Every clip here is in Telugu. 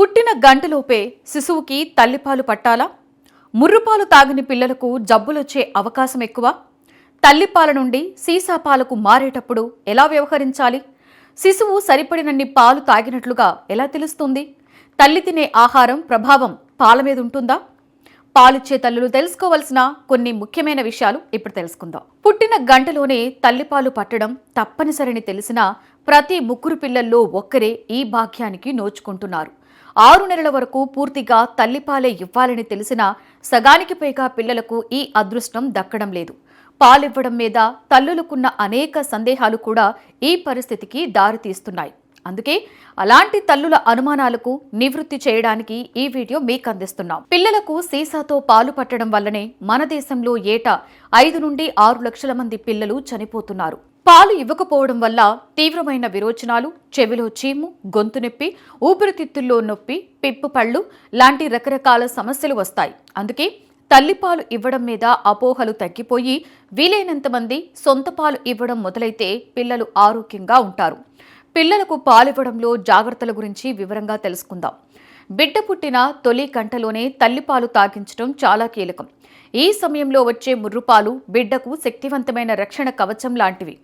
పుట్టిన గంటలోపే శిశువుకి తల్లిపాలు పట్టాలా? ముర్రుపాలు తాగని పిల్లలకు జబ్బులొచ్చే అవకాశం ఎక్కువ. తల్లిపాల నుండి సీసాపాలకు మారేటప్పుడు ఎలా వ్యవహరించాలి? శిశువు సరిపడినన్ని పాలు తాగినట్లుగా ఎలా తెలుస్తుంది? తల్లి తినే ఆహారం ప్రభావం పాల మీద ఉంటుందా? పాలిచ్చే తల్లులు తెలుసుకోవాల్సిన కొన్ని ముఖ్యమైన విషయాలు ఇప్పుడు తెలుసుకుందాం. పుట్టిన గంటలోనే తల్లిపాలు పట్టడం తప్పనిసరిని తెలిసినా ప్రతి ముగ్గురు పిల్లల్లో ఒక్కరే ఈ భాగ్యానికి నోచుకుంటున్నారు. 6 నెలల వరకు పూర్తిగా తల్లిపాలే ఇవ్వాలని తెలిసినా సగానికి పైగా పిల్లలకు ఈ అదృష్టం దక్కడం లేదు. పాలివ్వడం మీద తల్లులకున్న అనేక సందేహాలు కూడా ఈ పరిస్థితికి దారితీస్తున్నాయి. అందుకే అలాంటి తల్లుల అనుమానాలకు నివృత్తి చేయడానికి ఈ వీడియో మీకు అందిస్తున్నాం. పిల్లలకు సీసాతో పాలు పట్టడం వల్లనే మన దేశంలో ఏటా 5 నుండి 6 లక్షల మంది పిల్లలు చనిపోతున్నారు. పాలు ఇవ్వకపోవడం వల్ల తీవ్రమైన విరోచనాలు, చెవిలో చీము, గొంతు నొప్పి, ఊపిరితిత్తుల్లో నొప్పి, పిప్పు పళ్ళు లాంటి రకరకాల సమస్యలు వస్తాయి. అందుకే తల్లిపాలు ఇవ్వడం మీద అపోహలు తగ్గిపోయి వీలైనంత మంది సొంత పాలు ఇవ్వడం మొదలైతే పిల్లలు ఆరోగ్యంగా ఉంటారు. పిల్లలకు పాలివ్వడంలో జాగ్రత్తల గురించి వివరంగా తెలుసుకుందాం. బిడ్డ పుట్టిన తొలి గంటలోనే తల్లిపాలు తాగించడం చాలా కీలకం. ఈ సమయంలో వచ్చే ముర్రుపాలు బిడ్డకు శక్తివంతమైన రక్షణ కవచం లాంటివి.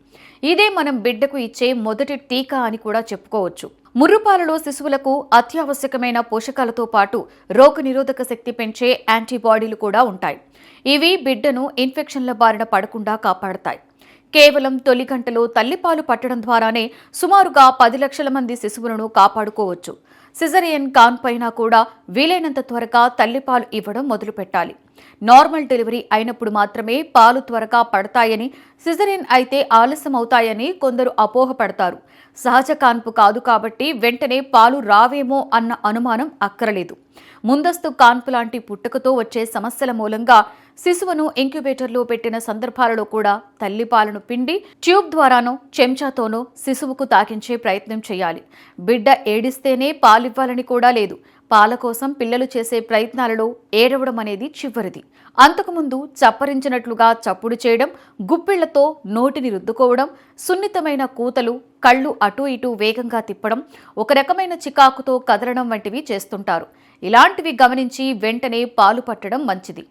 ఇదే మనం బిడ్డకు ఇచ్చే మొదటి టీకా అని కూడా చెప్పుకోవచ్చు. ముర్రుపాలలో శిశువులకు అత్యావశ్యకమైన పోషకాలతో పాటు రోగనిరోధక శక్తి పెంచే యాంటీబాడీలు కూడా ఉంటాయి. ఇవి బిడ్డను ఇన్ఫెక్షన్ల బారిన పడకుండా కాపాడతాయి. కేవలం తొలి గంటలో తల్లిపాలు పట్టడం ద్వారానే సుమారుగా 10 లక్షల మంది శిశువులను కాపాడుకోవచ్చు. సిజరియన్ కాన్ పైన కూడా వీలైనంత త్వరగా తల్లిపాలు ఇవ్వడం మొదలు పెట్టాలి. నార్మల్ డెలివరీ అయినప్పుడు మాత్రమే పాలు త్వరగా పడతాయని, సిజరియన్ అయితే ఆలస్యం అవుతాయని కొందరు అపోహపడతారు. సహజ కాన్పు కాదు కాబట్టి వెంటనే పాలు రావేమో అన్న అనుమానం అక్కరలేదు. ముందస్తు కాన్పు లాంటి పుట్టుకతో వచ్చే సమస్యల మూలంగా శిశువును ఇంక్యుబేటర్లో పెట్టిన సందర్భాలలో కూడా తల్లిపాలను పిండి ట్యూబ్ ద్వారానో చెంచాతోనో శిశువుకు తాకించే ప్రయత్నం చేయాలి. బిడ్డ ఏడిస్తేనే పాలివ్వాలని కూడా లేదు. పాల కోసం పిల్లలు చేసే ప్రయత్నాలలో ఏడవడం అనేది చివరిది. అంతకుముందు చప్పరించినట్లుగా చప్పుడు చేయడం, గుప్పిళ్లతో నోటిని రుద్దుకోవడం, సున్నితమైన కూతలు, కళ్ళు అటూ ఇటూ వేగంగా తిప్పడం, ఒక రకమైన చికాకుతో కదలడం వంటివి చేస్తుంటారు. ఇలాంటివి గమనించి వెంటనే పాలు పట్టడం మంచిది.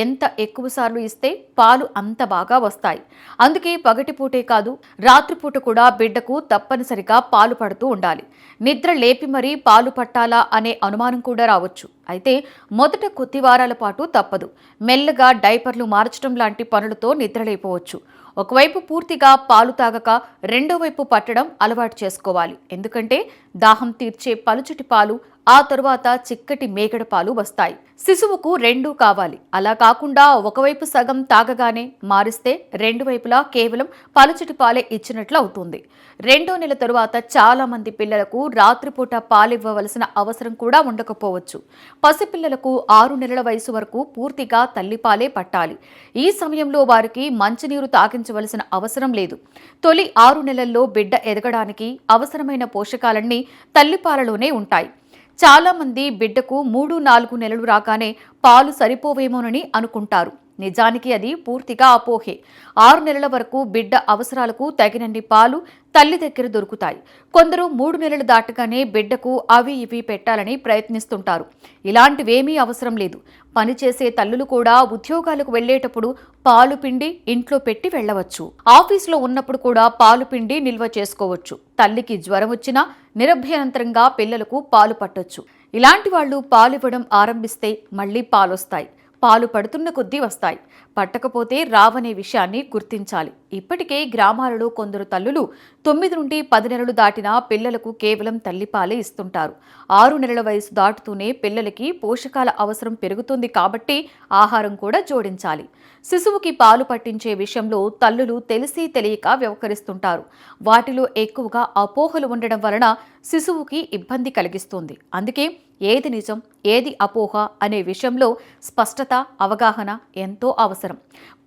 ఎంత ఎక్కువసార్లు ఇస్తే పాలు అంత బాగా వస్తాయి. అందుకే పగటిపూటే కాదు, రాత్రిపూట కూడా బిడ్డకు తప్పనిసరిగా పాలు పడుతూ ఉండాలి. నిద్ర లేపి మరీ పాలు పట్టాలా అనే అనుమానం కూడా రావచ్చు. అయితే మొదట కొద్ది వారాల పాటు తప్పదు. మెల్లగా డైపర్లు మార్చడం లాంటి పనులతో నిద్రలేపోవచ్చు. ఒకవైపు పూర్తిగా పాలు తాగక రెండో వైపు పట్టడం అలవాటు చేసుకోవాలి. ఎందుకంటే దాహం తీర్చే పలుచటి పాలు, ఆ తరువాత చిక్కటి మేగడ పాలు వస్తాయి. శిశువుకు రెండూ కావాలి. అలా కాకుండా ఒకవైపు సగం తాగగానే మారిస్తే రెండు వైపులా కేవలం పలుచటి పాలే ఇచ్చినట్లు అవుతుంది. 2వ నెల తరువాత చాలా మంది పిల్లలకు రాత్రిపూట పాలివ్వవలసిన అవసరం కూడా ఉండకపోవచ్చు. పసిపిల్లలకు 6 నెలల వయసు వరకు పూర్తిగా తల్లిపాలే పట్టాలి. ఈ సమయంలో వారికి మంచినీరు తాగించవలసిన అవసరం లేదు. తొలి 6 నెలల్లో బిడ్డ ఎదగడానికి అవసరమైన పోషకాలన్నీ తల్లిపాలలోనే ఉంటాయి. చాలా మంది బిడ్డకు 3-4 నెలలు రాగానే పాలు సరిపోవేమోనని అనుకుంటారు. నిజానికి అది పూర్తిగా అపోహే. 6 నెలల వరకు బిడ్డ అవసరాలకు తగినన్ని పాలు తల్లి దగ్గర దొరుకుతాయి. కొందరు 3 నెలలు దాటగానే బిడ్డకు అవి ఇవి పెట్టాలని ప్రయత్నిస్తుంటారు. ఇలాంటివేమీ అవసరం లేదు. పనిచేసే తల్లులు కూడా ఉద్యోగాలకు వెళ్లేటప్పుడు పాలు పిండి ఇంట్లో పెట్టి వెళ్లవచ్చు. ఆఫీసులో ఉన్నప్పుడు కూడా పాలు పిండి నిల్వ చేసుకోవచ్చు. తల్లికి జ్వరం వచ్చినా నిరభ్యంతరంగా పిల్లలకు పాలు పట్టొచ్చు. ఇలాంటి వాళ్లు పాలివ్వడం ఆరంభిస్తే మళ్లీ పాలొస్తాయి. పాలు పడుతున్న కొద్దీ వస్తాయి. పట్టకపోతే రావనే విషయాన్ని గుర్తించాలి. ఇప్పటికే గ్రామాలలో కొందరు తల్లులు 9 నుండి 10 నెలలు దాటిన పిల్లలకు కేవలం తల్లిపాలే ఇస్తుంటారు. 6 నెలల వయసు దాటుతూనే పిల్లలకి పోషకాల అవసరం పెరుగుతుంది కాబట్టి ఆహారం కూడా జోడించాలి. శిశువుకి పాలు పట్టించే విషయంలో తల్లులు తెలిసి తెలియక వ్యవహరిస్తుంటారు. వాటిలో ఎక్కువగా అపోహలు ఉండడం వలన శిశువుకి ఇబ్బంది కలిగిస్తుంది. అందుకే ఏది నిజం, ఏది అపోహ అనే విషయంలో స్పష్టత, అవగాహన ఎంతో అవసరం.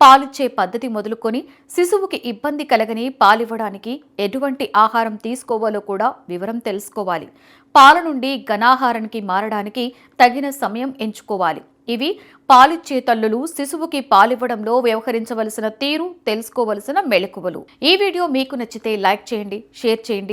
పాలిచ్చే పద్ధతి మొదలుకొని శిశువుకి ఇబ్బంది కలగని పాలివ్వడానికి ఎటువంటి ఆహారం తీసుకోవాలో కూడా వివరం తెలుసుకోవాలి. పాల నుండి ఘనాహారానికి మారడానికి తగిన సమయం ఎంచుకోవాలి. ఇవి పాలిచ్చే తల్లులు శిశువుకి పాలివ్వడంలో వ్యవహరించవలసిన తీరు, తెలుసుకోవలసిన మెళకువలు. ఈ వీడియో మీకు నచ్చితే లైక్ చేయండి, షేర్ చేయండి.